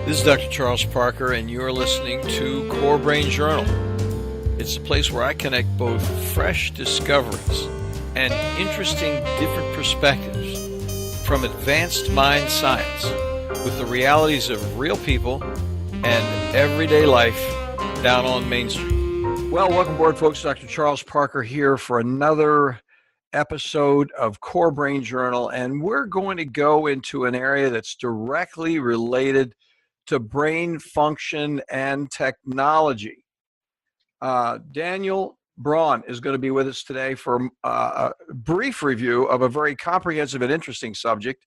This is Dr. Charles Parker, and you're listening to Core Brain Journal. It's a place where I connect both fresh discoveries and interesting different perspectives from advanced mind science with the realities of real people and everyday life down on Main Street. Well, welcome aboard, folks. Dr. Charles Parker here for another episode of Core Brain Journal, and we're going to go into an area that's directly related to brain function and technology. Daniel Braun is going to be with us today for a brief review of a very comprehensive and interesting subject.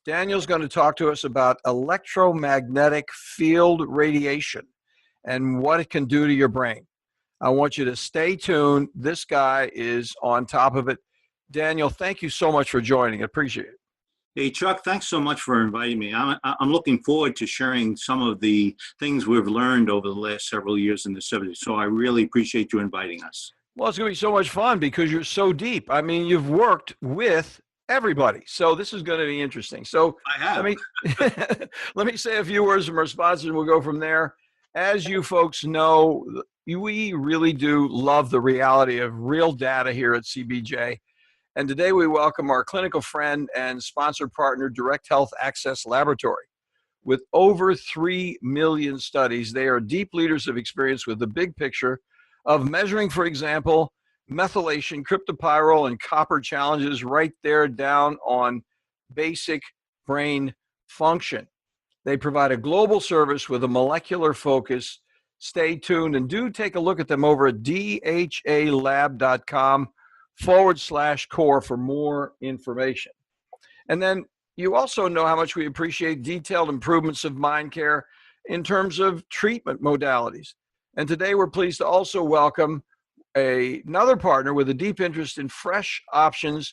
Daniel's going to talk to us about electromagnetic field radiation and what it can do to your brain. I want you to stay tuned. This guy is on top of it. Daniel, thank you so much for joining. I appreciate it. Hey, Chuck, thanks so much for inviting me. I'm looking forward to sharing some of the things we've learned over the last several years in the subject. So I really appreciate you inviting us. Well, it's going to be so much fun because you're so deep. I mean, you've worked with everybody. So this is going to be interesting. So I have. Let me say a few words from our sponsors and we'll go from there. As you folks know, we really do love the reality of real data here at CBJ. And today we welcome our clinical friend and sponsor partner, Direct Health Access Laboratory. With over 3 million studies, they are deep leaders of experience with the big picture of measuring, for example, methylation, cryptopyrrole, and copper challenges right there down on basic brain function. They provide a global service with a molecular focus. Stay tuned and do take a look at them over at dhalab.com/core for more information. And then you also know how much we appreciate detailed improvements of mind care in terms of treatment modalities. And today we're pleased to also welcome another partner with a deep interest in fresh options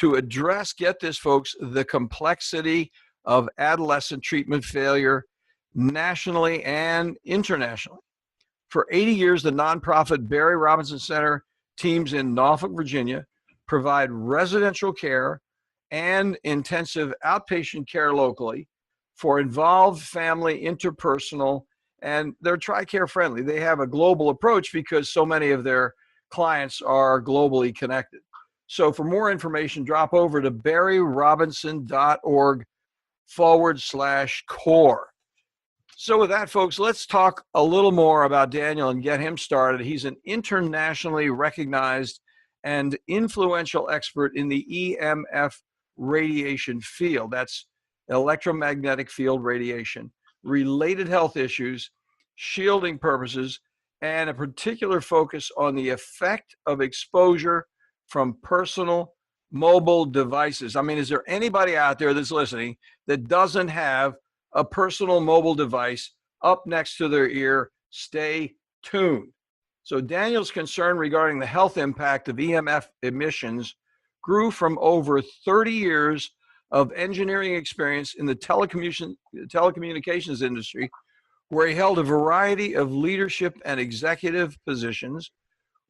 to address, get this folks, the complexity of adolescent treatment failure nationally and internationally. For 80 years, the nonprofit Barry Robinson Center teams in Norfolk, Virginia, provide residential care and intensive outpatient care locally for involved family, interpersonal, and they're TRICARE friendly. They have a global approach because so many of their clients are globally connected. So for more information, drop over to barryrobinson.org/core. So with that, folks, let's talk a little more about Daniel and get him started. He's an internationally recognized and influential expert in the EMF radiation field. That's electromagnetic field radiation, related health issues, shielding purposes, and a particular focus on the effect of exposure from personal mobile devices. I mean, is there anybody out there that's listening that doesn't have a personal mobile device up next to their ear? Stay tuned. So Daniel's concern regarding the health impact of EMF emissions grew from over 30 years of engineering experience in the telecommunications industry, where he held a variety of leadership and executive positions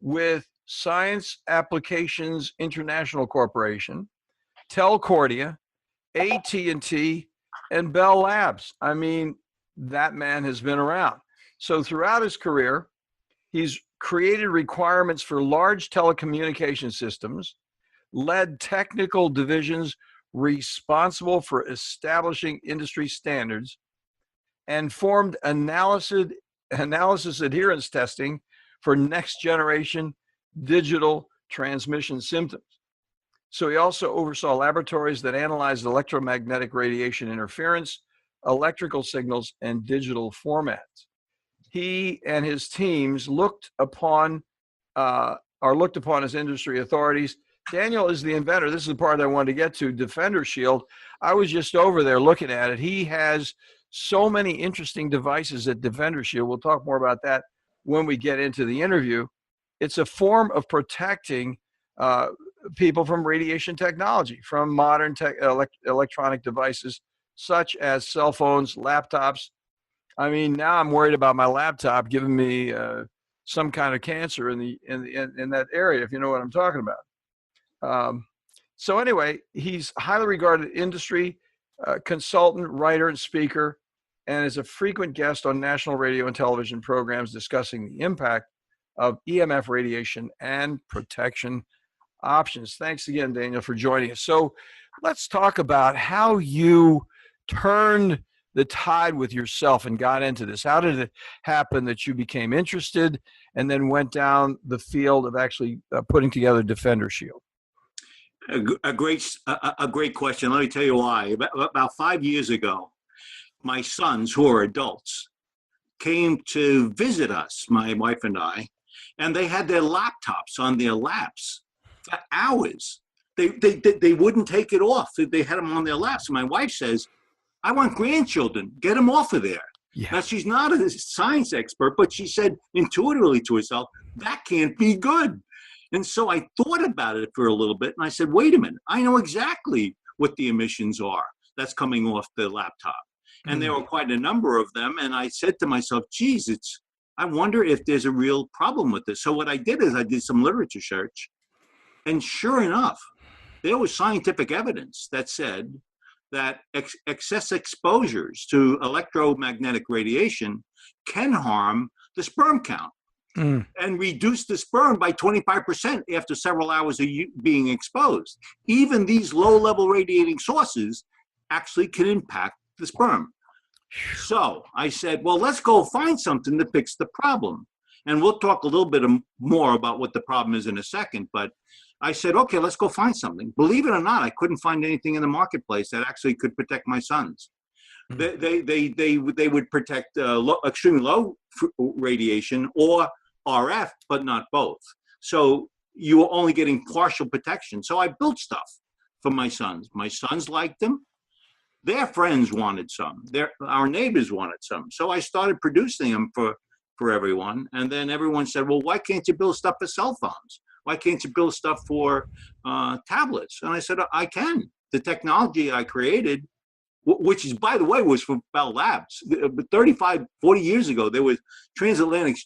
with Science Applications International Corporation, Telcordia, AT&T, and Bell Labs. I mean, that man has been around. So throughout his career, he's created requirements for large telecommunication systems, led technical divisions responsible for establishing industry standards, and formed analysis adherence testing for next generation digital transmission systems. So he also oversaw laboratories that analyzed electromagnetic radiation interference, electrical signals, and digital formats. He and his teams are looked upon as industry authorities. Daniel is the inventor. This is the part I wanted to get to, Defender Shield. I was just over there looking at it. He has so many interesting devices at Defender Shield. We'll talk more about that when we get into the interview. It's a form of protecting people from radiation technology, from modern electronic devices such as cell phones, laptops. I mean, now I'm worried about my laptop giving me some kind of cancer in that area, if you know what I'm talking about. So anyway, he's highly regarded industry consultant, writer, and speaker. and is a frequent guest on national radio and television programs discussing the impact of EMF radiation and protection options. Thanks again, Daniel, for joining us. So let's talk about how you turned the tide with yourself and got into this. How did it happen that you became interested and then went down the field of actually putting together Defender Shield? A great question. Let me tell you why. About 5 years ago, my sons, who are adults, came to visit us, my wife and I, and they had their laptops on their laps for hours. They wouldn't take it off. They had them on their laps. My wife says, I want grandchildren. Get them off of there. Yeah. Now, she's not a science expert, but she said intuitively to herself, that can't be good. And so I thought about it for a little bit, and I said, wait a minute, I know exactly what the emissions are that's coming off the laptop. And there were quite a number of them, and I said to myself, geez, I wonder if there's a real problem with this. So what I did is I did some literature search, and sure enough, there was scientific evidence that said that excess exposures to electromagnetic radiation can harm the sperm count. And reduce the sperm by 25% after several hours of being exposed. Even these low-level radiating sources actually can impact the sperm. So I said, well, let's go find something to fix the problem. And we'll talk a little bit more about what the problem is in a second. But I said, okay, let's go find something. Believe it or not, I couldn't find anything in the marketplace that actually could protect my sons. They would protect extremely low radiation or RF, but not both. So you were only getting partial protection. So I built stuff for my sons. My sons liked them. Their friends wanted some. Our neighbors wanted some. So I started producing them for everyone. And then everyone said, well, why can't you build stuff for cell phones? Why can't you build stuff for tablets? And I said, I can. The technology I created, which is, by the way, was from Bell Labs. 35, 40 years ago, there was transatlantic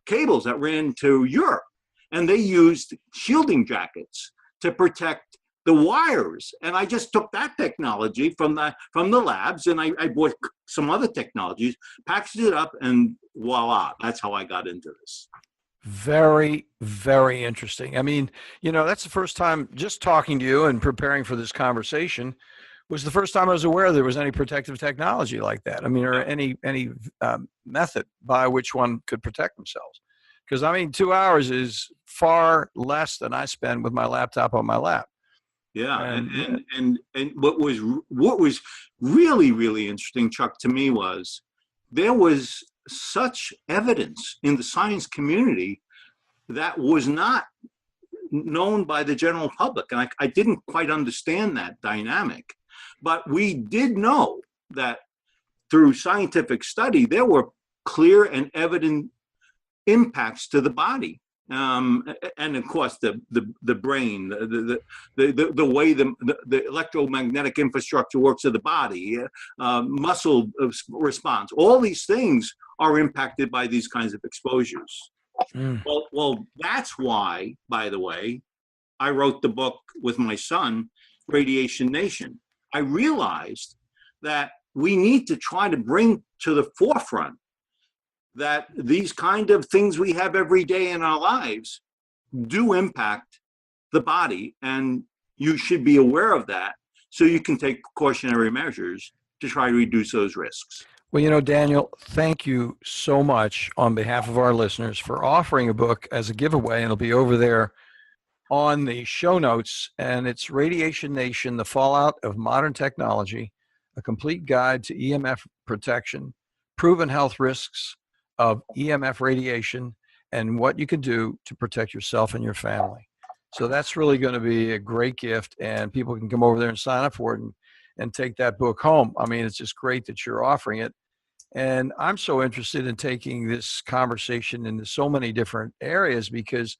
cables that ran to Europe, and they used shielding jackets to protect the wires. And I just took that technology from the labs, and I bought some other technologies, packaged it up, and voila, that's how I got into this. Very, very interesting. I mean, that's the first time, just talking to you and preparing for this conversation, was the first time I was aware there was any protective technology like that. I mean, or any method by which one could protect themselves. Because 2 hours is far less than I spend with my laptop on my lap. Yeah, and what was really, really interesting, Chuck, to me was there was such evidence in the science community that was not known by the general public, and I didn't quite understand that dynamic. But we did know that through scientific study, there were clear and evident impacts to the body. And of course, the brain, the way the electromagnetic infrastructure works of the body, muscle response, all these things are impacted by these kinds of exposures. Well, that's why, by the way, I wrote the book with my son, Radiation Nation. I realized that we need to try to bring to the forefront that these kind of things we have every day in our lives do impact the body, and you should be aware of that so you can take precautionary measures to try to reduce those risks. Well, Daniel, thank you so much on behalf of our listeners for offering a book as a giveaway, and it'll be over there on the show notes, and it's Radiation Nation, The Fallout of Modern Technology, a complete guide to EMF protection, proven health risks of EMF radiation, and what you can do to protect yourself and your family. So that's really going to be a great gift, and people can come over there and sign up for it and take that book home. It's just great that you're offering it. And I'm so interested in taking this conversation into so many different areas because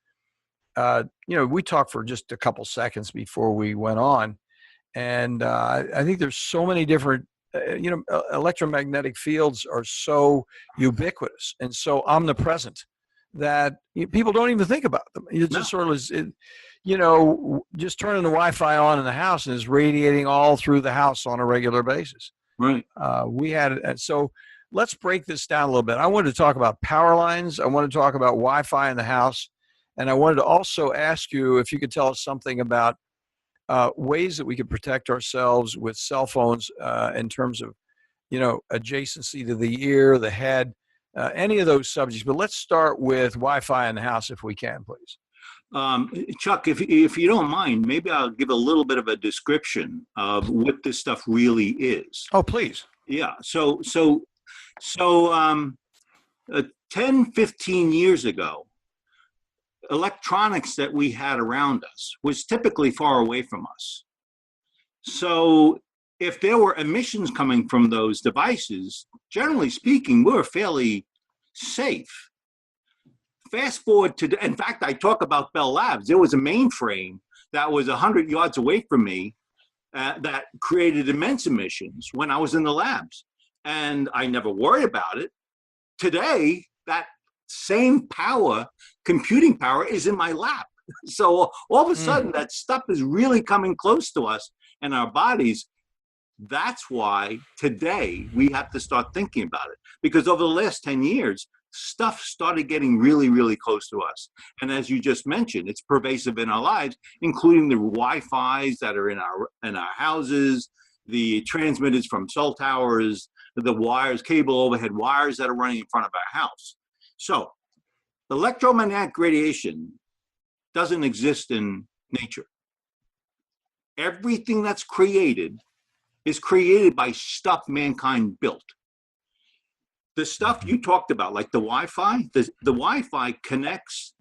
we talked for just a couple seconds before we went on, and I think there's so many different, electromagnetic fields are so ubiquitous and so omnipresent that people don't even think about them. It just sort of is, just turning the Wi-Fi on in the house and it's radiating all through the house on a regular basis. Right. We had it. So let's break this down a little bit. I wanted to talk about power lines. I want to talk about Wi-Fi in the house. And I wanted to also ask you if you could tell us something about ways that we could protect ourselves with cell phones in terms of, adjacency to the ear, the head, any of those subjects. But let's start with Wi-Fi in the house if we can, please. Chuck, if you don't mind, maybe I'll give a little bit of a description of what this stuff really is. Oh, please. Yeah. So 10, 15 years ago, electronics that we had around us was typically far away from us. So if there were emissions coming from those devices, generally speaking, we were fairly safe. Fast forward to, in fact, I talk about Bell Labs. There was a mainframe that was 100 yards away from me that created immense emissions when I was in the labs. And I never worried about it. Today, that same power, computing power, is in my lap. So all of a sudden, that stuff is really coming close to us and our bodies. That's why today we have to start thinking about it. Because over the last 10 years, stuff started getting really, really close to us. And as you just mentioned, it's pervasive in our lives, including the Wi-Fis that are in our houses, the transmitters from cell towers, the wires, cable overhead wires that are running in front of our house. So electromagnetic radiation doesn't exist in nature. Everything that's created is created by stuff mankind built. The stuff you talked about, like the Wi-Fi, the Wi-Fi connects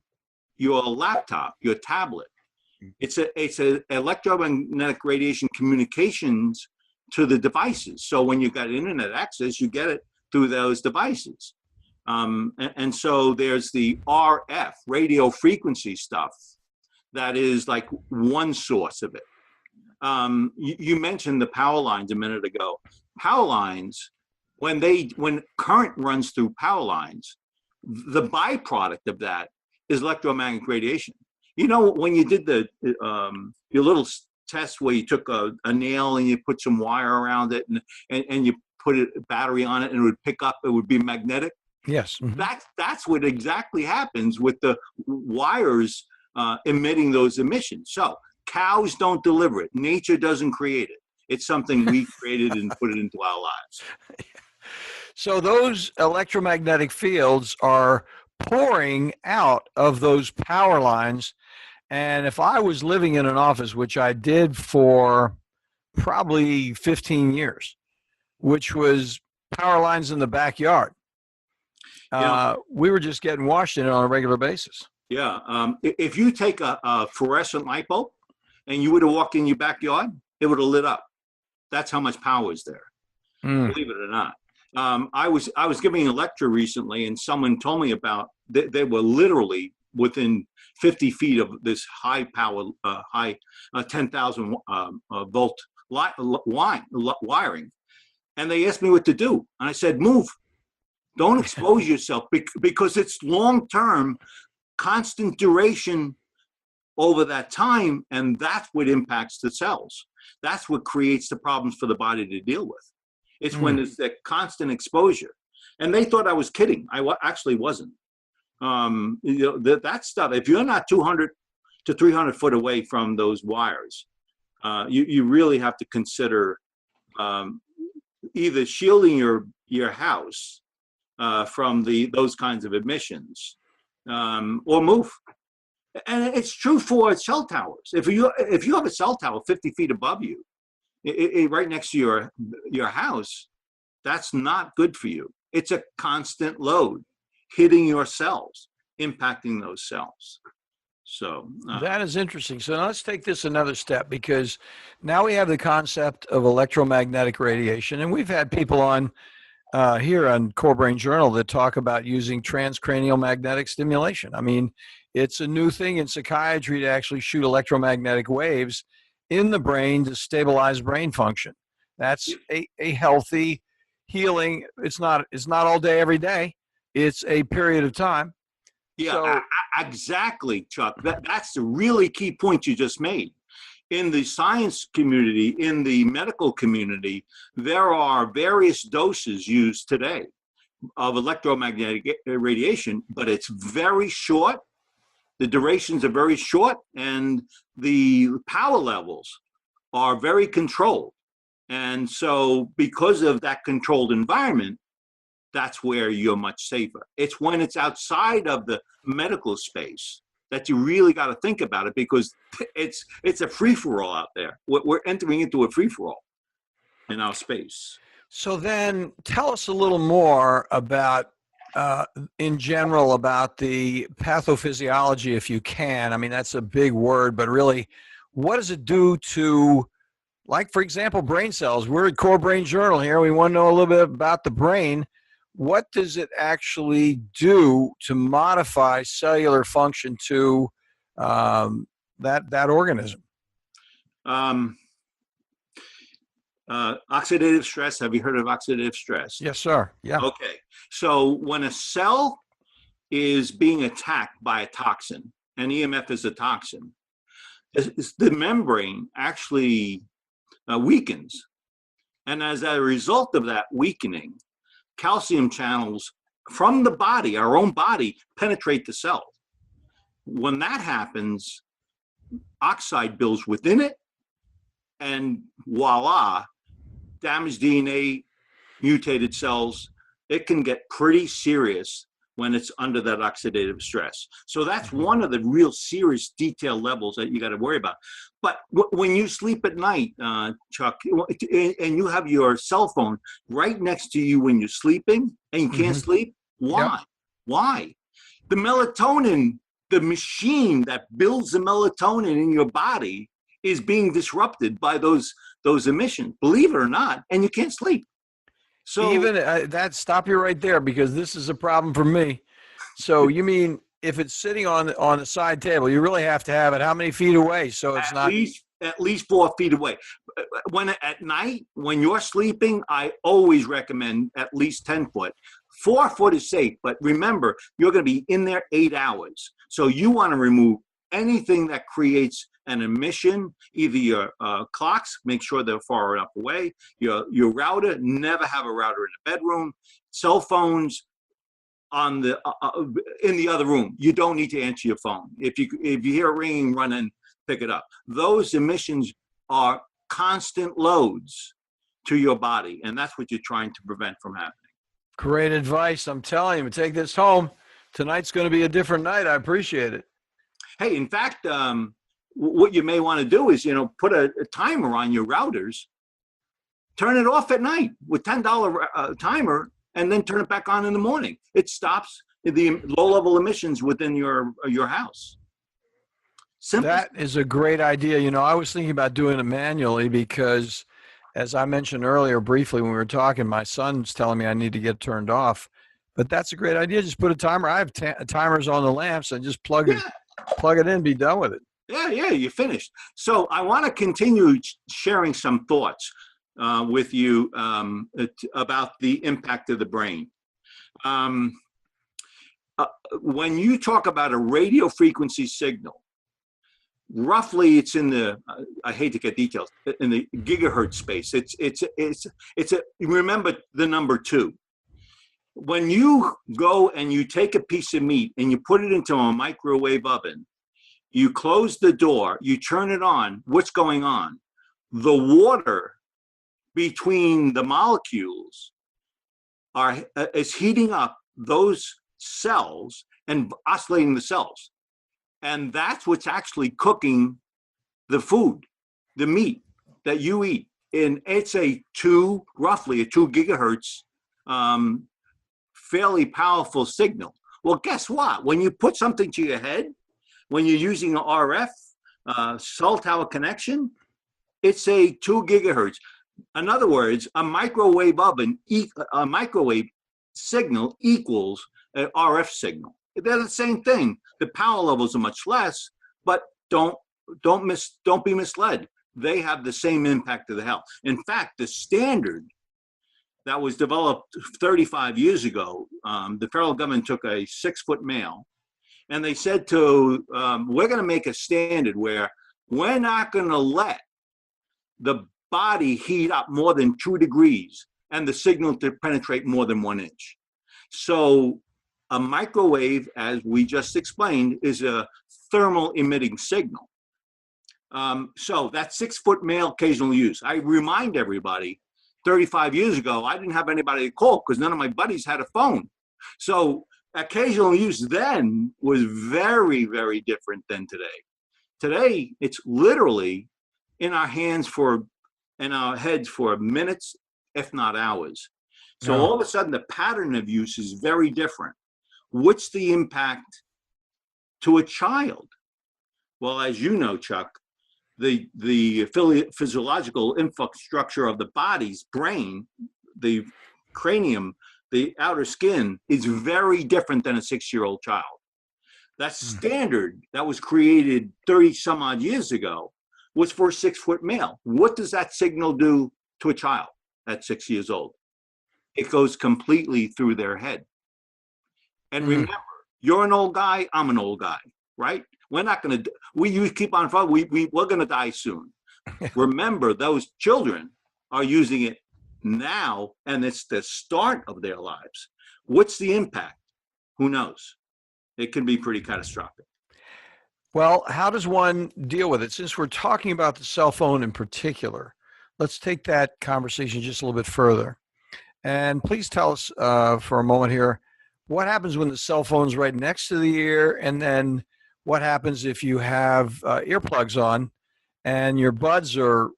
your laptop, your tablet. It's a electromagnetic radiation communications to the devices. So when you've got internet access, you get it through those devices. And so there's the RF, radio frequency stuff, that is like one source of it. You mentioned the power lines a minute ago. Power lines, when current runs through power lines, the byproduct of that is electromagnetic radiation. When you did your little test where you took a nail and you put some wire around it and you put a battery on it and it would pick up, it would be magnetic. Yes. Mm-hmm. That's what exactly happens with the wires emitting those emissions. So cows don't deliver it. Nature doesn't create it. It's something we created and put it into our lives. So those electromagnetic fields are pouring out of those power lines. And if I was living in an office, which I did for probably 15 years, which was power lines in the backyard, we were just getting washed in it on a regular basis. Yeah. If you take a fluorescent light bulb and you were to walk in your backyard, it would have lit up. That's how much power is there. Believe it or not. I was giving a lecture recently, and someone told me about they were literally within 50 feet of this high power, 10,000 volt wiring, and they asked me what to do, and I said, move. Don't expose yourself because it's long-term, constant duration over that time, and that's what impacts the cells. That's what creates the problems for the body to deal with. It's when it's that constant exposure. And they thought I was kidding. I actually wasn't. That stuff, if you're not 200 to 300 foot away from those wires, you really have to consider either shielding your house from those kinds of emissions, or move. And it's true for cell towers. If you have a cell tower 50 feet above you, right next to your house, that's not good for you. It's a constant load hitting your cells, impacting those cells. So that is interesting. So now let's take this another step, because now we have the concept of electromagnetic radiation, and we've had people on here on Core Brain Journal that talk about using transcranial magnetic stimulation. I mean, it's a new thing in psychiatry to actually shoot electromagnetic waves in the brain to stabilize brain function. That's a healthy healing. It's not all day, every day. It's a period of time. Yeah, exactly, Chuck. That's the really key point you just made. in the science community, in the medical community, there are various doses used today of electromagnetic radiation, but it's very short. The durations are very short, and the power levels are very controlled. And so because of that controlled environment, that's where you're much safer. It's when it's outside of the medical space that you really got to think about it, because it's a free-for-all out there. We're entering into a free-for-all in our space. So then tell us a little more about, in general, about the pathophysiology, if you can. I mean, that's a big word, but really, what does it do to, like, for example, brain cells? We're at Core Brain Journal here. We want to know a little bit about the brain. What does it actually do to modify cellular function to that organism? Oxidative stress. Have you heard of oxidative stress? Yes, sir. Yeah. Okay. So when a cell is being attacked by a toxin, and EMF is a toxin, the membrane actually weakens. And as a result of that weakening, calcium channels from the body, our own body, penetrate the cell. When that happens, oxide builds within it, and voila, damaged DNA, mutated cells, it can get pretty serious when it's under that oxidative stress. So that's one of the real serious detail levels that you got to worry about. But when you sleep at night, Chuck, and you have your cell phone right next to you when you're sleeping and you can't sleep, why? Yep. Why? The melatonin, the machine that builds the melatonin in your body, is being disrupted by those emissions, believe it or not, and you can't sleep. So even that, stop you right there, because this is a problem for me. So you mean if it's sitting on the side table, you really have to have it how many feet away? So it's at least 4 feet away. When at night, when you're sleeping, I always recommend at least 10 foot. 4 foot is safe, but remember, you're going to be in there 8 hours. So you want to remove anything that creates an emission, either your clocks, make sure they're far enough away, your router, never have a router in the bedroom, cell phones on the in the other room. You don't need to answer your phone. If you hear a ringing, run and pick it up. Those emissions are constant loads to your body, and that's what you're trying to prevent from happening. Great advice. I'm telling you, take this home. Tonight's going to be a different night. I appreciate it. Hey, in fact, what you may want to do is, put a timer on your routers, turn it off at night with $10 timer, and then turn it back on in the morning. It stops the low-level emissions within your house. Simple. That is a great idea. I was thinking about doing it manually because, as I mentioned earlier briefly when we were talking, my son's telling me I need to get turned off. But that's a great idea. Just put a timer. I have timers on the lamps, and just plug it in, be done with it. Yeah, you're finished. So I want to continue sharing some thoughts with you about the impact of the brain. When you talk about a radio frequency signal, roughly it's in the, I hate to get details, in the gigahertz space. It's remember the number 2. When you go and you take a piece of meat and you put it into a microwave oven, you close the door, you turn it on, what's going on? The water between the molecules is heating up those cells and oscillating the cells. And that's what's actually cooking the food, the meat that you eat. And it's roughly a 2 gigahertz, fairly powerful signal. Well, guess what? When you put something to your head, when you're using an RF cell tower connection, it's a 2 gigahertz. In other words, a microwave oven, a microwave signal equals an RF signal. They're the same thing. The power levels are much less, but don't be misled. They have the same impact to the health. In fact, the standard that was developed 35 years ago, the federal government took a 6-foot male, and they said we're going to make a standard where we're not going to let the body heat up more than 2 degrees and the signal to penetrate more than 1 inch. So a microwave, as we just explained, is a thermal emitting signal. So that 6-foot male occasional use. I remind everybody, 35 years ago, I didn't have anybody to call because none of my buddies had a phone. So occasional use then was very, very different than today. Today, it's literally in our hands in our heads for minutes, if not hours. So all of a sudden, the pattern of use is very different. What's the impact to a child? Well, as you know, Chuck, the physiological infrastructure of the body's brain, the cranium, the outer skin is very different than a 6-year-old child. That standard that was created 30 some odd years ago was for a 6-foot male. What does that signal do to a child at 6 years old? It goes completely through their head. And remember, you're an old guy, I'm an old guy, right? We're not going to, we keep on, we're going to die soon. Remember, those children are using it now, and it's the start of their lives. What's the impact? Who knows? It can be pretty catastrophic. Well, how does one deal with it? Since we're talking about the cell phone in particular, let's take that conversation just a little bit further. And please tell us for a moment here, what happens when the cell phone's right next to the ear, and then what happens if you have earplugs on and your buds are,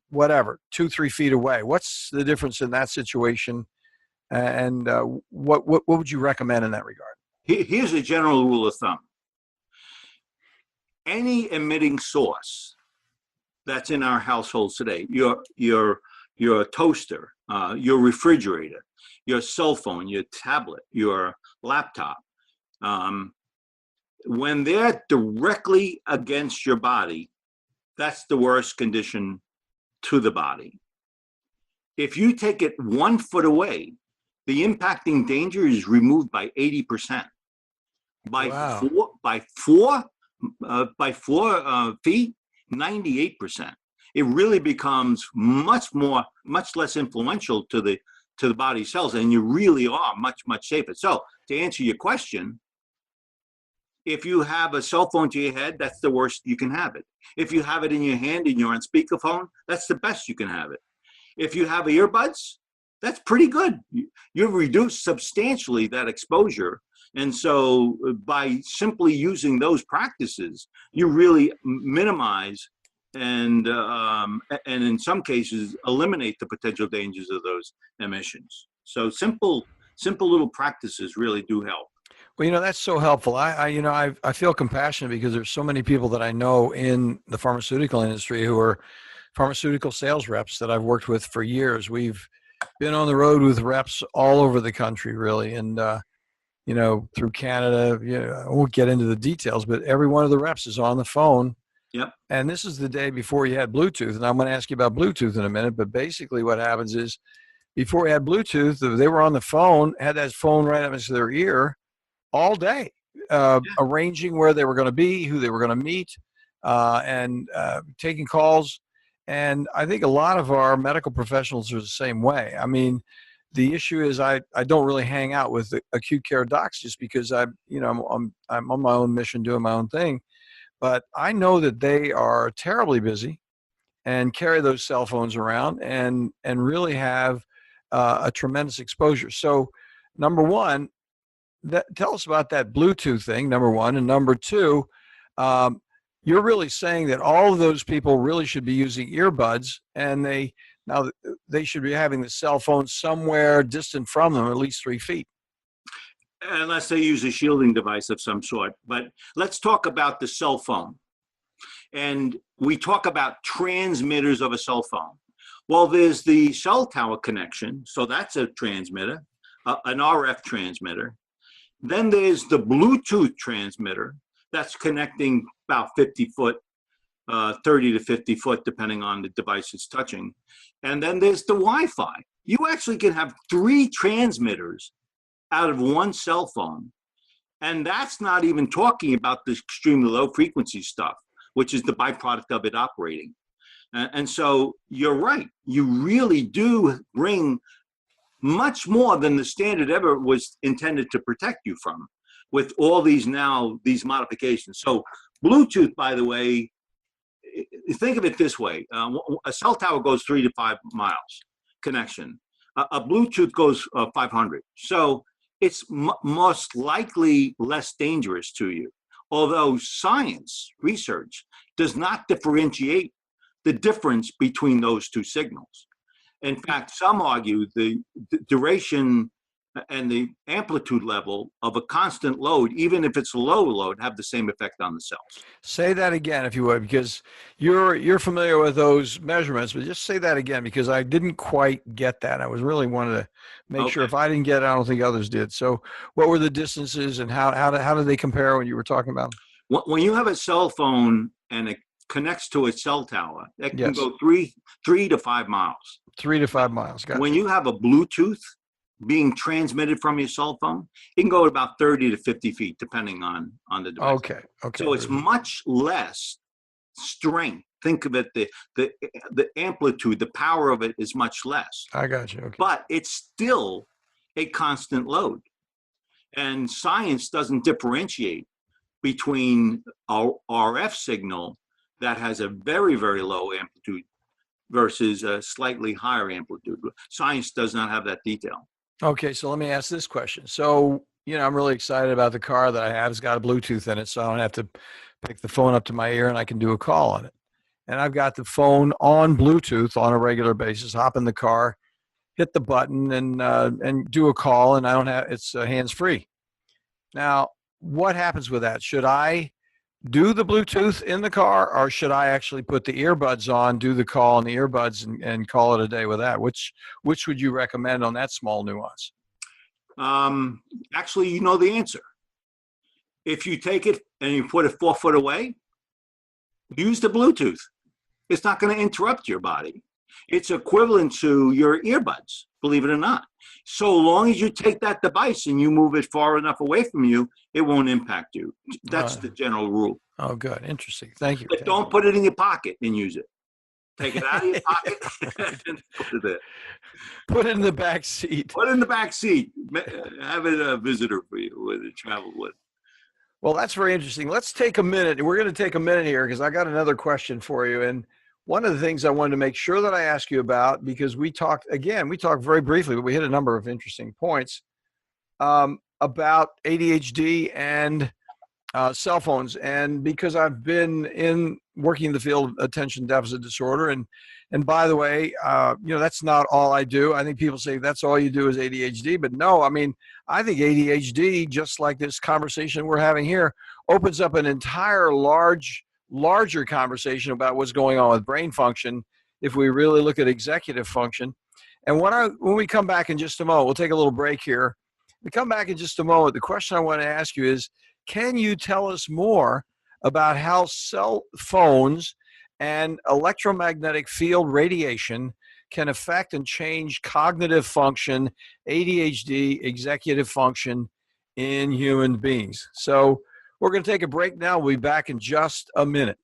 whatever, 2-3 feet away? What's the difference in that situation? And what would you recommend in that regard? Here's a general rule of thumb. Any emitting source that's in our households today, your toaster, your refrigerator, your cell phone, your tablet, your laptop, when they're directly against your body, that's the worst condition to the body. If you take it 1 foot away, the impacting danger is removed by 80%. By 4 feet, 98%. It really becomes much less influential to the body cells, and you really are much safer. So to answer your question, if you have a cell phone to your head, that's the worst you can have it. If you have it in your hand and you're on speakerphone, that's the best you can have it. If you have earbuds, that's pretty good. You've reduced substantially that exposure. And so by simply using those practices, you really minimize and in some cases eliminate the potential dangers of those emissions. So simple little practices really do help. Well, that's so helpful. I feel compassionate because there's so many people that I know in the pharmaceutical industry who are pharmaceutical sales reps that I've worked with for years. We've been on the road with reps all over the country, really, and through Canada. I won't get into the details, but every one of the reps is on the phone. Yep. And this is the day before you had Bluetooth, and I'm going to ask you about Bluetooth in a minute. But basically, what happens is, before we had Bluetooth, they were on the phone, had that phone right up next to their ear all day, arranging where they were going to be, who they were going to meet, and taking calls. And I think a lot of our medical professionals are the same way. I mean, the issue is I don't really hang out with the acute care docs just because I'm on my own mission doing my own thing. But I know that they are terribly busy and carry those cell phones around and really have a tremendous exposure. So, number one, tell us about that Bluetooth thing, number one. And number two, you're really saying that all of those people really should be using earbuds, and they should be having the cell phone somewhere distant from them, at least 3 feet. Unless they use a shielding device of some sort. But let's talk about the cell phone. And we talk about transmitters of a cell phone. Well, there's the cell tower connection. So that's a transmitter, an RF transmitter. Then there's the Bluetooth transmitter that's connecting about 50 foot, 30 to 50 foot, depending on the device it's touching. And then there's the Wi-Fi. You actually can have 3 transmitters out of one cell phone. And that's not even talking about the extremely low frequency stuff. which is the byproduct of it operating. And so you're right. You really do bring much more than the standard ever was intended to protect you from, with all these modifications. So Bluetooth, by the way, think of it this way. A cell tower goes 3 to 5 miles connection. A Bluetooth goes 500. So it's most likely less dangerous to you. Although science, research, does not differentiate the difference between those two signals. In fact, some argue the duration and the amplitude level of a constant load, even if it's a low load, have the same effect on the cells. Say that again, if you would, because you're familiar with those measurements, but just say that again, because I didn't quite get that. I was really wanted to make sure if I didn't get it, I don't think others did. So what were the distances and how did they compare when you were talking about them? When you have a cell phone and it connects to a cell tower, it can go 3 to 5 miles. 3 to 5 miles. Gotcha. When you have a Bluetooth being transmitted from your cell phone, it can go at about 30 to 50 feet, depending on the device. Okay. So it's much less strength. Think of it, the amplitude, the power of it is much less. I got you. Okay. But it's still a constant load. And science doesn't differentiate between a RF signal that has a very, very low amplitude versus a slightly higher amplitude. Science does not have that detail. Okay, so let me ask this question. So, I'm really excited about the car that I have. It's got a Bluetooth in it, so I don't have to pick the phone up to my ear and I can do a call on it. And I've got the phone on Bluetooth on a regular basis, hop in the car, hit the button and do a call, and I don't have, it's hands-free. Now, what happens with that? Should I do the Bluetooth in the car, or should I actually put the earbuds on, do the call on the earbuds and call it a day with that? Which would you recommend on that small nuance? Actually, you know the answer. If you take it and you put it 4 foot away, use the Bluetooth. It's not going to interrupt your body. It's equivalent to your earbuds, believe it or not. So long as you take that device and you move it far enough away from you, it won't impact you. That's the general rule. Oh, good. Interesting. Thank you. But don't put it in your pocket and use it. Take it out of your pocket and put it there. Put it in the back seat. Put it in the back seat. Have it a visitor for you with it, travel with. Well, that's very interesting. Let's take a minute. We're going to take a minute here because I got another question for you. And one of the things I wanted to make sure that I ask you about, because we talked very briefly, but we hit a number of interesting points about ADHD and cell phones. And because I've been working in the field of attention deficit disorder, and by the way, that's not all I do. I think people say that's all you do is ADHD, but no, I mean, I think ADHD, just like this conversation we're having here, opens up an entire larger conversation about what's going on with brain function if we really look at executive function. And when we come back in just a moment, we'll take a little break here. We come back in just a moment. The question I want to ask you is, can you tell us more about how cell phones and electromagnetic field radiation can affect and change cognitive function, ADHD, executive function in human beings? So we're going to take a break now. We'll be back in just a minute.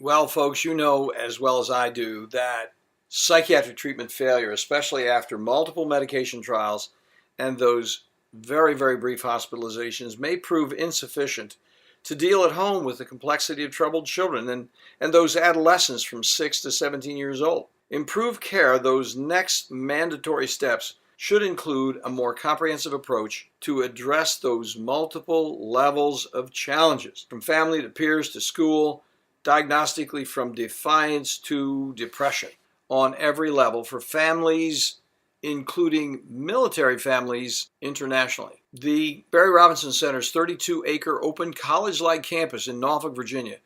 Well, folks, you know as well as I do that psychiatric treatment failure, especially after multiple medication trials and those very, very brief hospitalizations, may prove insufficient to deal at home with the complexity of troubled children and those adolescents from 6 to 17 years old. Improved care, those next mandatory steps, should include a more comprehensive approach to address those multiple levels of challenges, from family to peers to school, diagnostically from defiance to depression, on every level for families, including military families internationally. The Barry Robinson Center's 32-acre open college-like campus in Norfolk, Virginia,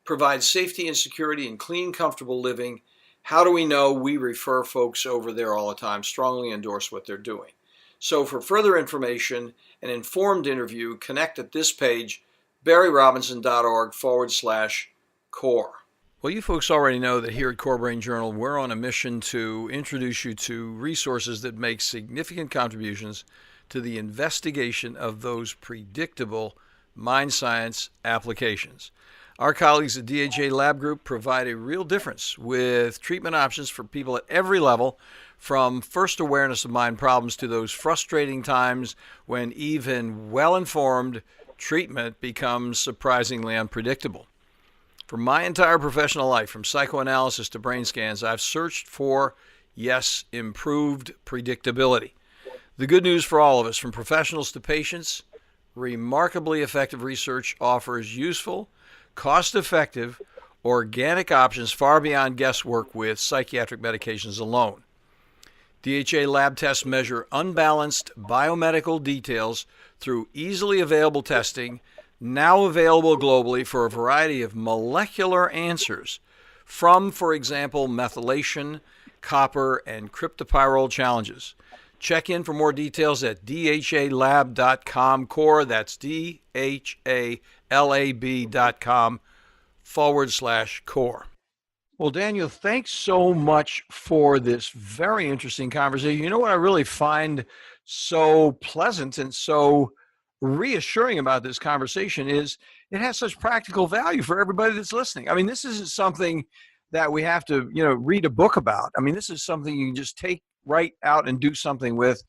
provides safety and security and clean, comfortable living. How do we know? We refer folks over there all the time, strongly endorse what they're doing. So for further information, an informed interview, connect at this page, barryrobinson.org/core. Well, you folks already know that here at Core Brain Journal, we're on a mission to introduce you to resources that make significant contributions to the investigation of those predictable mind science applications. Our colleagues at DHA Lab Group provide a real difference with treatment options for people at every level, from first awareness of mind problems to those frustrating times when even well-informed treatment becomes surprisingly unpredictable. For my entire professional life, from psychoanalysis to brain scans, I've searched for, yes, improved predictability. The good news for all of us, from professionals to patients, remarkably effective research offers useful, cost-effective, organic options far beyond guesswork with psychiatric medications alone. DHA lab tests measure unbalanced biomedical details through easily available testing, now available globally for a variety of molecular answers from, for example, methylation, copper, and cryptopyrrole challenges. Check in for more details at dhalab.com core. That's DHALAB.com/core. Well, Daniel, thanks so much for this very interesting conversation. You know what I really find so pleasant and so reassuring about this conversation is it has such practical value for everybody that's listening. I mean, this isn't something that we have to, read a book about. I mean, this is something you can just take right out and do something with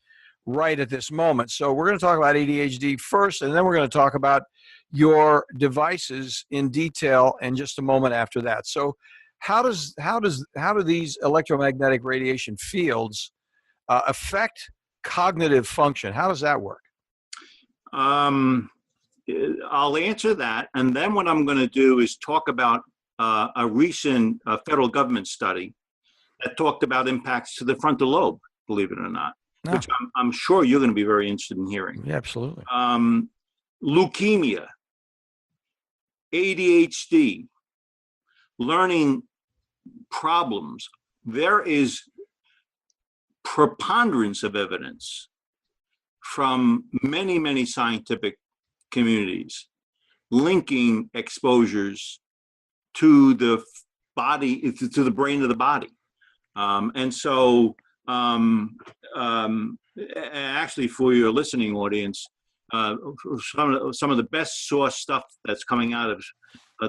right at this moment. So we're going to talk about ADHD first, and then we're going to talk about your devices in detail in just a moment after that. So how do these electromagnetic radiation fields affect cognitive function? How does that work? I'll answer that, and then what I'm going to do is talk about a recent federal government study that talked about impacts to the frontal lobe, believe it or not, which I'm sure you're going to be very interested in hearing. Yeah, absolutely. Leukemia, ADHD, learning problems. There is preponderance of evidence from many, many scientific communities linking exposures to the body, to the brain of the body. Actually, for your listening audience, some of the best source stuff that's coming out of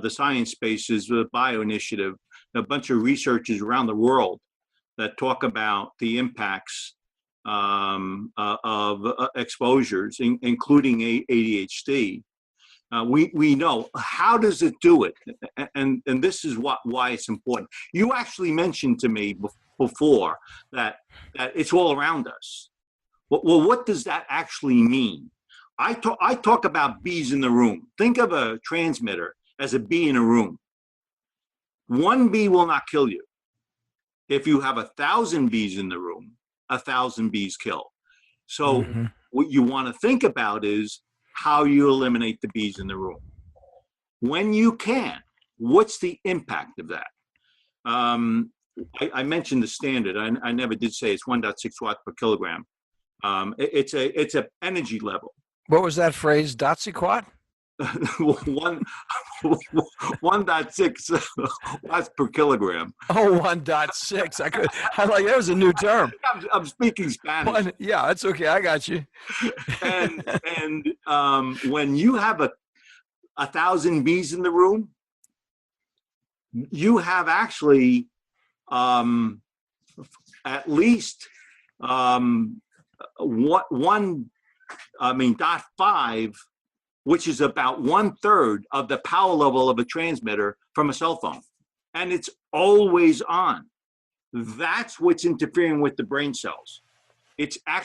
the science space is the Bio Initiative, a bunch of researchers around the world that talk about the impacts of exposures, including ADHD. We know. How does it do it? And this is why it's important. You actually mentioned to me before that it's all around us. Well, what does that actually mean? I talk about bees in the room. Think of a transmitter as a bee in a room. One bee will not kill you. If you have 1,000 bees in the room, 1,000 bees kill. So what you want to think about is how you eliminate the bees in the room. When you can, what's the impact of that? I mentioned the standard. I never did say it's 1.6 watts per kilogram. It's a energy level. What was that phrase? Dotsiquat? 1.6 watts per kilogram. Oh, 1.6. I'm like, that was a new term. I'm speaking Spanish. Yeah, that's okay. I got you. and when you have 1,000 bees in the room, you have actually at least 0.5, which is about 1/3 of the power level of a transmitter from a cell phone. And it's always on. That's what's interfering with the brain cells. It's a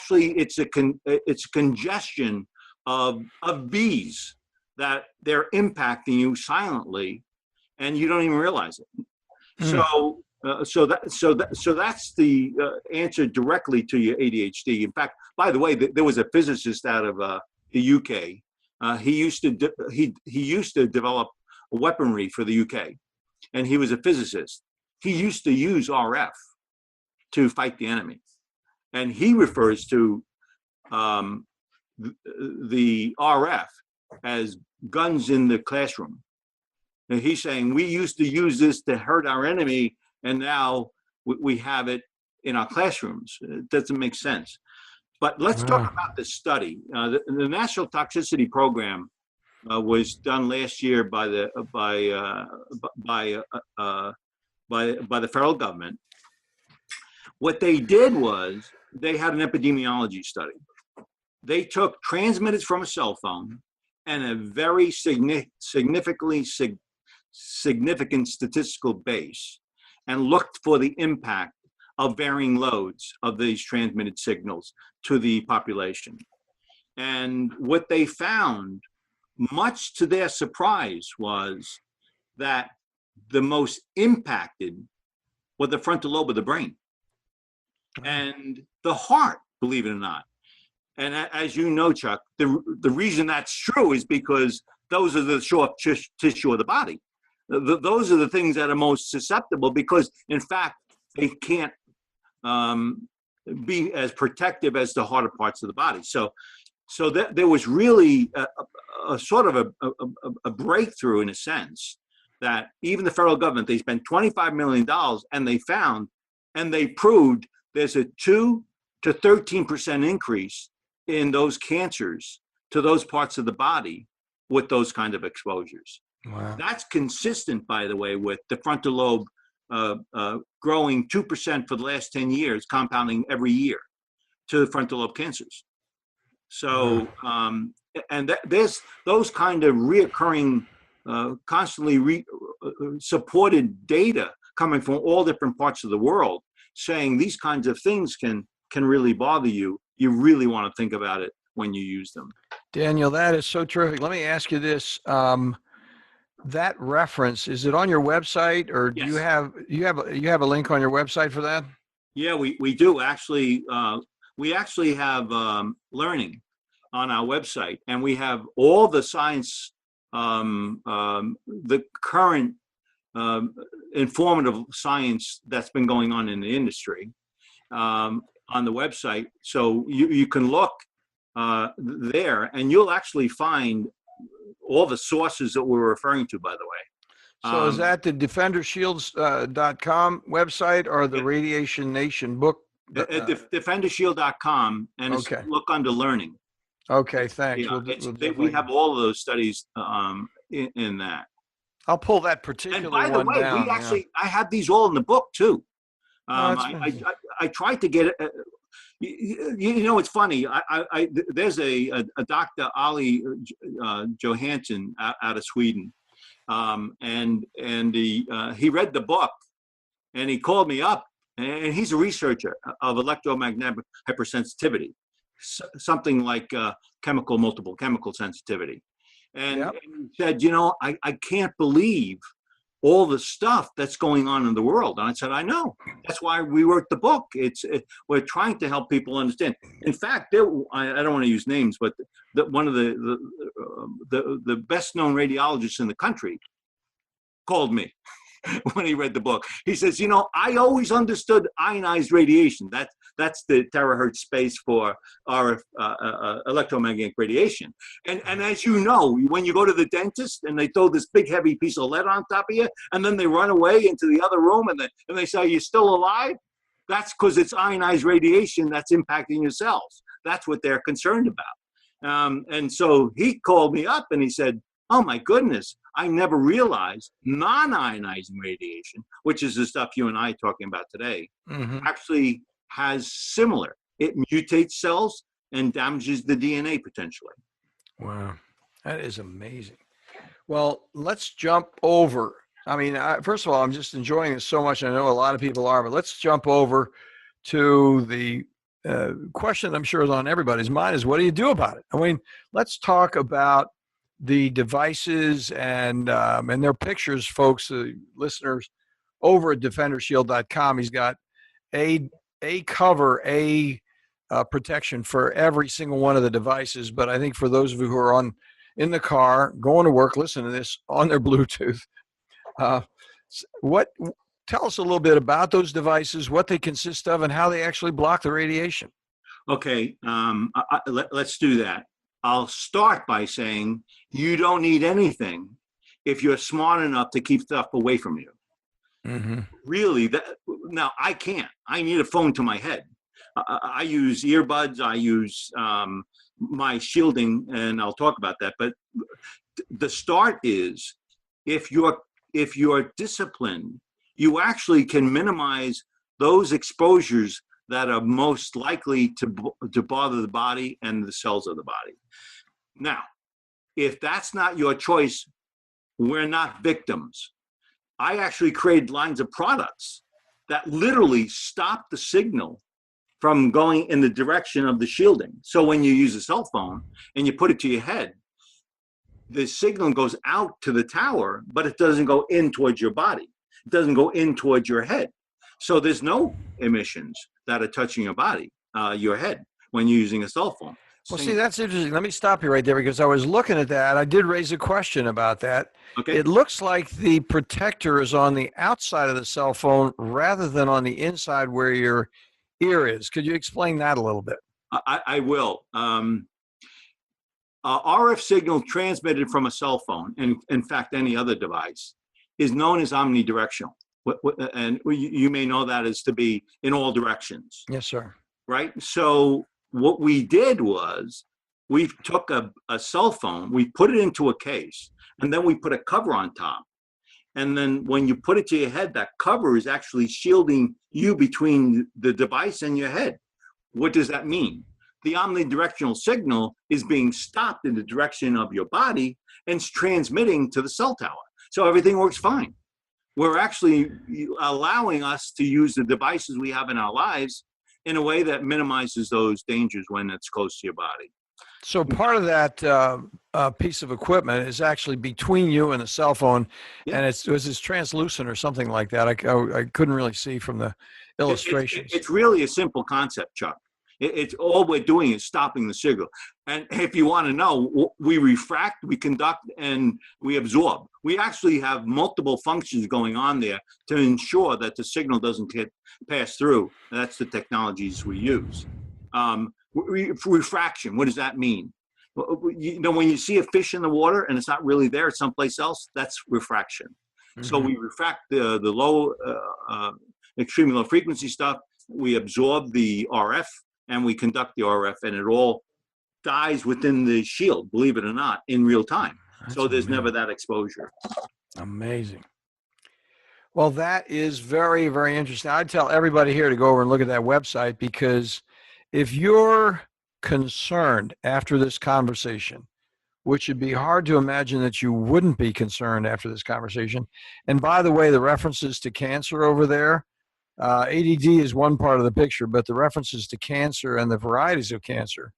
congestion of bees that they're impacting you silently, and you don't even realize it. So that's the answer directly to your ADHD. In fact, by the way, there was a physicist out of the UK. He used to develop weaponry for the UK, and he was a physicist. He used to use RF to fight the enemy, and he refers to the RF as guns in the classroom. And he's saying we used to use this to hurt our enemy, and now we have it in our classrooms. It doesn't make sense. But let's talk about this study. The National Toxicity Program was done last year by the federal government. What they did was they had an epidemiology study. They took transmitters from a cell phone and a very significant statistical base, and looked for the impact of varying loads of these transmitted signals to the population. And what they found, much to their surprise, was that the most impacted were the frontal lobe of the brain and the heart, believe it or not. And as you know, Chuck, the reason that's true is because those are the soft tissue of the body. Those are the things that are most susceptible, because in fact, they can't be as protective as the harder parts of the body. So there was really a sort of a breakthrough, in a sense, that even the federal government, they spent $25 million and they found, and they proved there's a 2 to 13% increase in those cancers to those parts of the body with those kind of exposures. Wow. That's consistent, by the way, with the frontal lobe growing 2% for the last 10 years, compounding every year to frontal lobe cancers. So, and there's those kind of reoccurring, constantly supported data coming from all different parts of the world, saying these kinds of things can really bother you. You really want to think about it when you use them. Daniel, that is so terrific. Let me ask you this. That reference, is it on your website, or do Yes. you have a link on your website for that? Yeah, we do actually. We actually have learning on our website, and we have all the science, the current informative science that's been going on in the industry on the website. So you can look there, and you'll actually find all the sources that we're referring to, by the way. So is that the defendershields.com website, or the Radiation Nation book? Defendershield.com, and Okay. look under learning. Okay, thanks. Yeah, We'll we have all of those studies in that. I'll pull that particular And by the one way, down. I have these all in the book too. That's I tried to get it. You know, it's funny. There's a Dr. Ali Johansson out of Sweden, and he read the book, and he called me up, and he's a researcher of electromagnetic hypersensitivity, something like multiple chemical sensitivity, and he said, you know, I can't believe all the stuff that's going on in the world. And I said, I know. That's why we wrote the book. We're trying to help people understand. In fact, I don't want to use names, but one of the best known radiologists in the country called me when he read the book. He says, you know, I always understood ionized radiation. That's the terahertz space for our electromagnetic radiation. And as you know, when you go to the dentist and they throw this big heavy piece of lead on top of you, and then they run away into the other room and they say, are you still alive? That's because it's ionized radiation that's impacting your cells. That's what they're concerned about. And so he called me up and he said, oh my goodness, I never realized non-ionizing radiation, which is the stuff you and I are talking about today, actually has similar. It mutates cells and damages the DNA potentially. Wow, that is amazing. Well, let's jump over. I mean, first of all, I'm just enjoying this so much. I know a lot of people are, but let's jump over to the question I'm sure is on everybody's mind is, what do you do about it? I mean, let's talk about the devices and their pictures, folks, listeners, over at defendershield.com. He's got a cover, protection for every single one of the devices. But I think for those of you who are in the car, going to work, listen to this on their Bluetooth, tell us a little bit about those devices, what they consist of, and how they actually block the radiation. Okay, let's do that. I'll start by saying you don't need anything if you're smart enough to keep stuff away from you. Really, now I can't. I need a phone to my head. I use earbuds. I use my shielding, and I'll talk about that. But the start is, if you're disciplined, you actually can minimize those exposures that are most likely to bother the body and the cells of the body. Now, if that's not your choice, we're not victims. I actually created lines of products that literally stop the signal from going in the direction of the shielding. So when you use a cell phone and you put it to your head, the signal goes out to the tower, but it doesn't go in towards your body. It doesn't go in towards your head. So there's no emissions that are touching your body, your head, when you're using a cell phone. Well, see, that's interesting. Let me stop you right there, because I was looking at that. I did raise a question about that. Okay. It looks like the protector is on the outside of the cell phone rather than on the inside where your ear is. Could you explain that a little bit? I will. RF signal transmitted from a cell phone, and in fact any other device, is known as omnidirectional. And you may know that as to be in all directions. Yes, sir. Right? So what we did was we took a cell phone, we put it into a case, and then we put a cover on top. And then when you put it to your head, that cover is actually shielding you between the device and your head. What does that mean? The omnidirectional signal is being stopped in the direction of your body and it's transmitting to the cell tower. So everything works fine. We're actually allowing us to use the devices we have in our lives in a way that minimizes those dangers when it's close to your body. So part of that piece of equipment is actually between you and the cell phone, Yeah. and it was translucent or something like that. I couldn't really see from the illustrations. It's really a simple concept, Chuck. It's all we're doing is stopping the signal. And if you want to know, we refract, we conduct, and we absorb. We actually have multiple functions going on there to ensure that the signal doesn't pass through. That's the technologies we use. Refraction, what does that mean? You know, when you see a fish in the water and it's not really there, it's someplace else, that's refraction. Mm-hmm. So we refract the low, extremely low frequency stuff. We absorb the RF and we conduct the RF, and it all dies within the shield, believe it or not, in real time. That's so there's never that exposure. Amazing. Well, that is very, very interesting. I'd tell everybody here to go over and look at that website, because if you're concerned after this conversation, which would be hard to imagine that you wouldn't be concerned after this conversation. And by the way, the references to cancer over there, ADD is one part of the picture, but the references to cancer and the varieties of cancer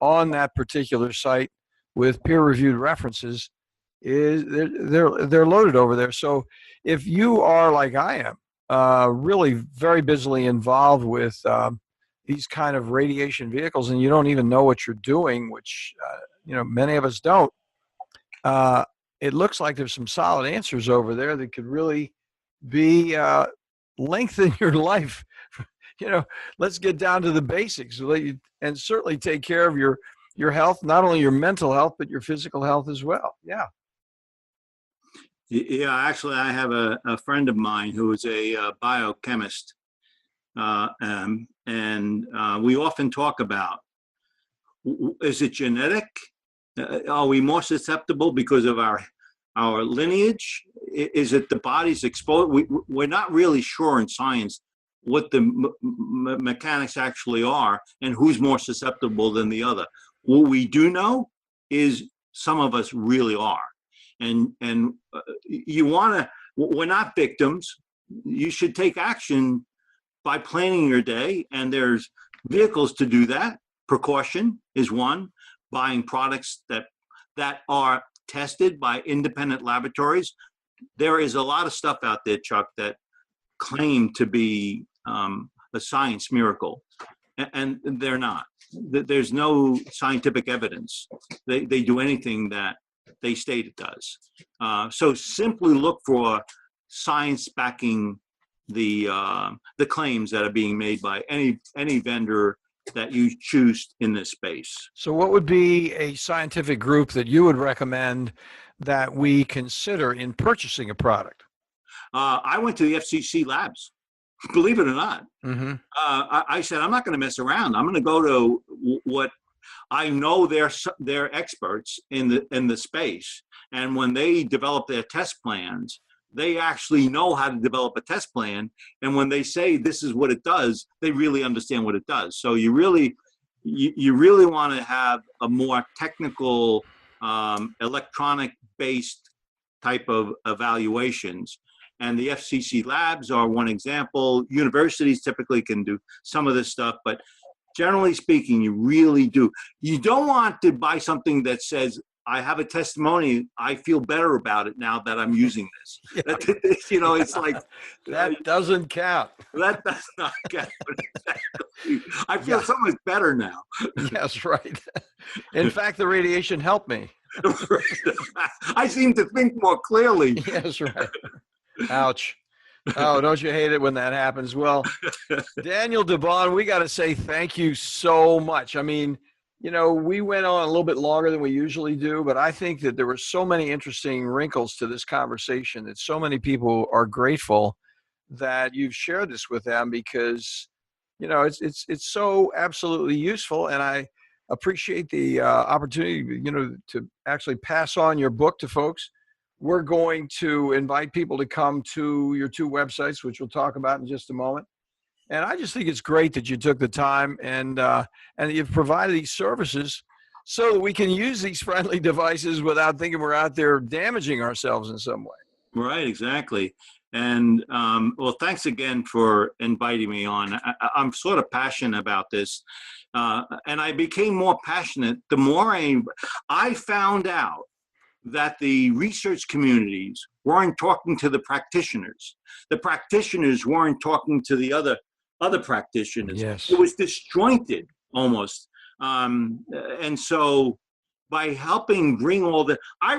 on that particular site with peer-reviewed references they're loaded over there. So if you are like I am, really very busily involved with these kind of radiation vehicles, and you don't even know what you're doing, which many of us don't, it looks like there's some solid answers over there that could really be lengthen your life. Let's get down to the basics, and certainly take care of your health, not only your mental health, but your physical health as well. Yeah. Yeah, actually, I have a friend of mine who is a biochemist, and we often talk about, is it genetic? Are we more susceptible because of our lineage? Is it the body's exposed? We're not really sure in science what the mechanics actually are and who's more susceptible than the other. What we do know is some of us really are. And we're not victims. You should take action by planning your day, and there's vehicles to do that. Precaution is one. Buying products that are tested by independent laboratories. There is a lot of stuff out there, Chuck, that claim to be a science miracle, and they're not. There's no scientific evidence. They do anything that they state it does. So simply look for science backing the claims that are being made by any vendor that you choose in this space. So what would be a scientific group that you would recommend that we consider in purchasing a product? I went to the FCC labs, believe it or not. Mm-hmm. I said, I'm not going to mess around. I'm going to go to what I know they're experts in the space, and when they develop their test plans, they actually know how to develop a test plan. And when they say this is what it does, they really understand what it does. So you really want to have a more technical, electronic-based type of evaluations. And the FCC labs are one example. Universities typically can do some of this stuff, but generally speaking, you really do. You don't want to buy something that says, I have a testimony, I feel better about it now that I'm using this. Yeah. You know, it's like that doesn't count. That does not count. Exactly. I feel so much better now. Yes, right. In fact, the radiation helped me. I seem to think more clearly. Yes, right. Ouch. Oh, don't you hate it when that happens? Well, Daniel DeBaun, we got to say thank you so much. I mean, you know, we went on a little bit longer than we usually do, but I think that there were so many interesting wrinkles to this conversation that so many people are grateful that you've shared this with them, because, you know, it's so absolutely useful. And I appreciate the opportunity, you know, to actually pass on your book to folks. We're going to invite people to come to your 2 websites, which we'll talk about in just a moment. And I just think it's great that you took the time and you've provided these services so that we can use these friendly devices without thinking we're out there damaging ourselves in some way. Right, exactly. And well, thanks again for inviting me on. I'm sort of passionate about this. And I became more passionate the more I found out that the research communities weren't talking to the practitioners. The practitioners weren't talking to the other practitioners. Yes. It was disjointed almost. And so by helping bring all the, I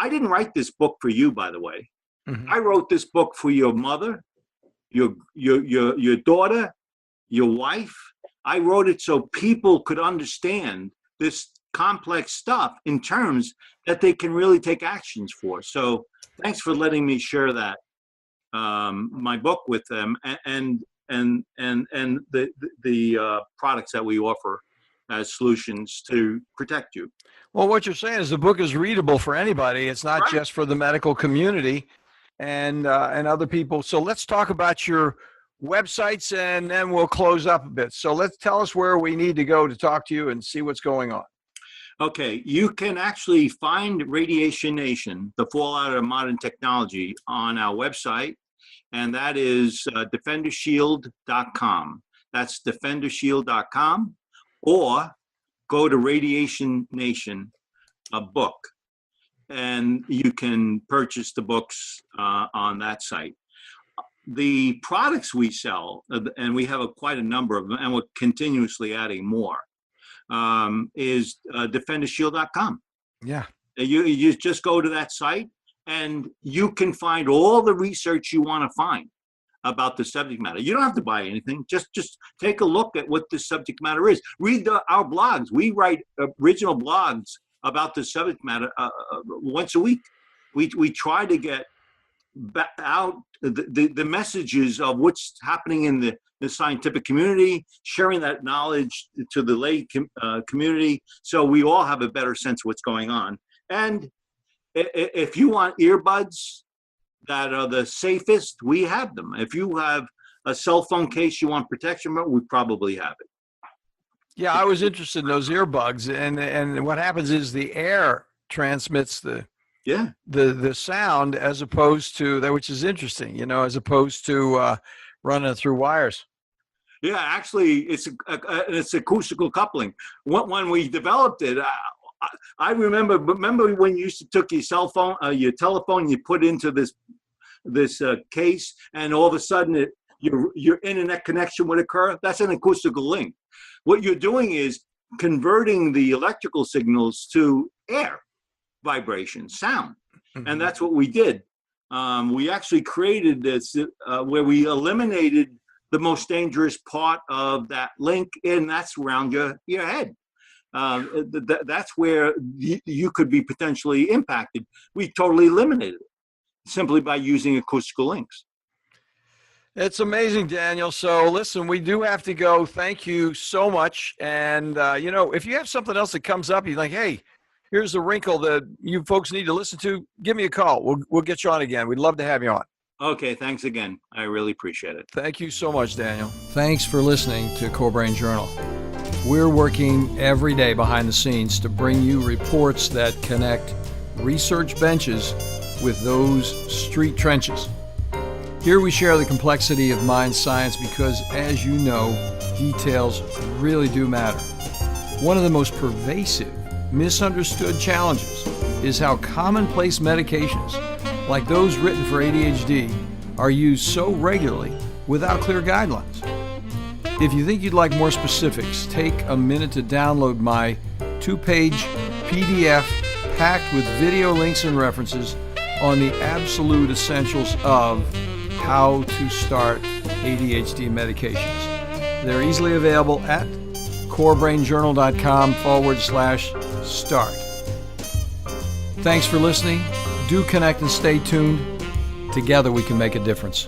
didn't write this book for you, by the way. Mm-hmm. I wrote this book for your mother, your daughter, your wife. I wrote it so people could understand this complex stuff in terms that they can really take actions for. So thanks for letting me share that, my book with them, and the products that we offer as solutions to protect you. Well, what you're saying is the book is readable for anybody. It's not just for the medical community and other people. So let's talk about your websites, and then we'll close up a bit. So let's tell us where we need to go to talk to you and see what's going on. Okay, you can actually find Radiation Nation, the fallout of modern technology, on our website, and that is defendershield.com. That's defendershield.com, or go to Radiation Nation, a book, and you can purchase the books on that site. The products we sell, and we have quite a number of them, and we're continuously adding more, is defendershield.com. Yeah. You just go to that site and you can find all the research you want to find about the subject matter. You don't have to buy anything. Just take a look at what the subject matter is. Read our blogs. We write original blogs about the subject matter once a week. We try to get out the messages of what's happening in the scientific community, sharing that knowledge to the lay community, so we all have a better sense of what's going on. And if you want earbuds that are the safest, we have them. If you have a cell phone case you want protection from, we probably have it. Yeah, I was interested in those earbuds, and what happens is the air transmits the sound as opposed to that, which is interesting, you know, as opposed to running through wires. Yeah, actually, it's acoustical coupling. When we developed it, I remember when you used to took your cell phone, your telephone, you put into this case, and all of a sudden your internet connection would occur. That's an acoustical link. What you're doing is converting the electrical signals to air vibration, sound. Mm-hmm. And that's what we did. We actually created this where we eliminated the most dangerous part of that link, and that's around your head. That's where you could be potentially impacted. We totally eliminated it simply by using acoustical links. It's amazing, Daniel. So listen, we do have to go. Thank you so much. And, if you have something else that comes up, you're like, hey, here's a wrinkle that you folks need to listen to, give me a call. We'll get you on again. We'd love to have you on. Okay, thanks again. I really appreciate it. Thank you so much, Daniel. Thanks for listening to Core Brain Journal. We're working every day behind the scenes to bring you reports that connect research benches with those street trenches. Here we share the complexity of mind science because, as you know, details really do matter. One of the most pervasive, misunderstood challenges is how commonplace medications, like those written for ADHD, are used so regularly without clear guidelines. If you think you'd like more specifics, take a minute to download my 2-page PDF packed with video links and references on the absolute essentials of how to start ADHD medications. They're easily available at corebrainjournal.com/start. Thanks for listening. Do connect and stay tuned. Together we can make a difference.